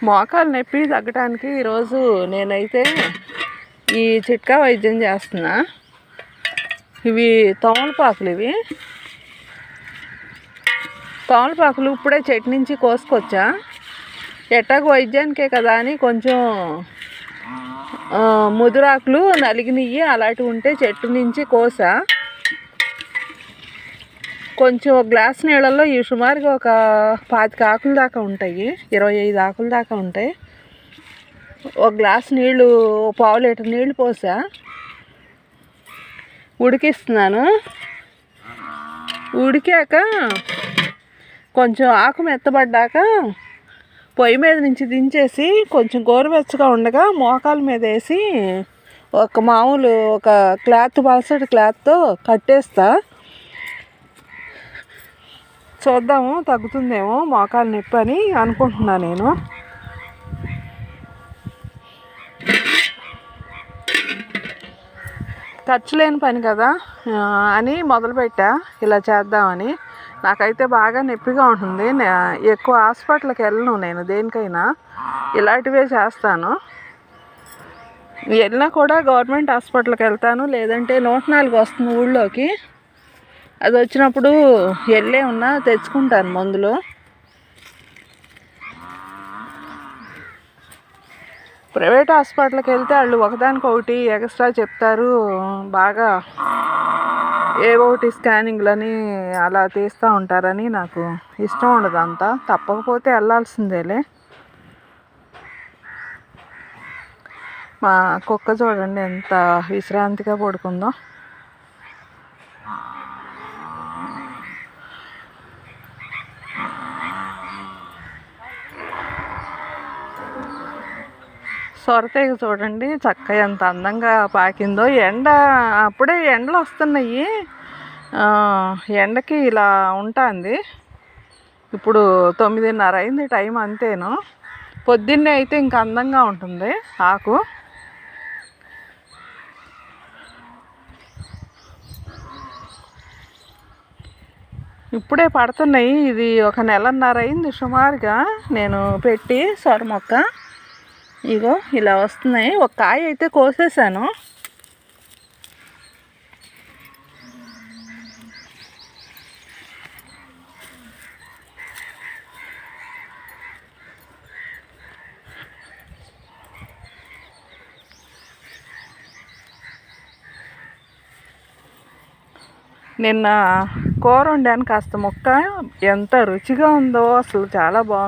మోకాలు నొప్పి తగ్గడానికి ఈరోజు నేనైతే ఈ చిట్కా వైద్యం చేస్తున్నా. ఇవి తమలపాకులు. తమలపాకులు ఇప్పుడే చెట్టు నుంచి కోసుకొచ్చా. ఎట్టాకు వైద్యానికే కదా అని కొంచెం ముదురాకులు నలిగినవి అలాంటివి ఉంటే చెట్టు నుంచి కోసా. కొంచెం ఒక గ్లాస్ నీళ్ళల్లో ఈ సుమారుగా ఒక 25 ఆకుల దాకా ఉంటాయి, 25 ఆకుల దాకా ఉంటాయి. ఒక గ్లాస్ నీళ్ళు, 1/2 లీటర్ నీళ్ళు పోసా, ఉడికిస్తున్నాను. ఉడికాక కొంచెం ఆకు మెత్తబడ్డాక పొయ్యి మీద నుంచి దించేసి కొంచెం గోరువెచ్చగా ఉండగా మోకాల మీద వేసి ఒక క్లాత్, పలసటి క్లాత్తో కట్టేస్తా. చూద్దాము తగ్గుతుందేమో మోకాలు నొప్పి అని అనుకుంటున్నా. నేను ఖర్చు లేని పని కదా అని మొదలుపెట్టా ఇలా చేద్దామని. నాకైతే బాగా నొప్పిగా ఉంటుంది. ఎక్కువ హాస్పిటల్కి వెళ్ళను నేను దేనికైనా, ఇలాంటివే చేస్తాను. వెళ్ళినా కూడా గవర్నమెంట్ హాస్పిటల్కి వెళ్తాను, లేదంటే 104 వస్తుంది ఊళ్ళోకి. అది వచ్చినప్పుడు వెళ్ళే ఉన్నా తెచ్చుకుంటాను మందులు. ప్రైవేట్ హాస్పిటల్కి వెళ్తే వాళ్ళు ఒకదానికొకటి ఎక్స్ట్రా చెప్తారు. బాగా ఏవోటి స్కానింగ్లని అలా తీస్తూ ఉంటారని నాకు ఇష్టం ఉండదు అంతా. తప్పకపోతే వెళ్ళాల్సిందేలే. మా కుక్క చూడండి ఎంత విశ్రాంతిగా పడుకుందో. సొరతీగ చూడండి చక్కగా ఎంత అందంగా పాకిందో. అప్పుడే ఎండలు వస్తున్నాయి. ఎండకి ఇలా ఉంటుంది. ఇప్పుడు 9:30 అయింది టైం, అంతేను. పొద్దున్నే అయితే ఇంకా అందంగా ఉంటుంది ఆకు. ఇప్పుడే పడుతున్నాయి. ఇది ఒక 1.5 అయింది సుమారుగా నేను పెట్టి సొర మొక్క. ఇగో ఇలా వస్తున్నాయి. ఒక కాయ అయితే కోసేసాను. నిన్న కూర వండాను కాస్త మొక్క, ఎంత రుచిగా ఉందో అసలు, చాలా బాగుంది.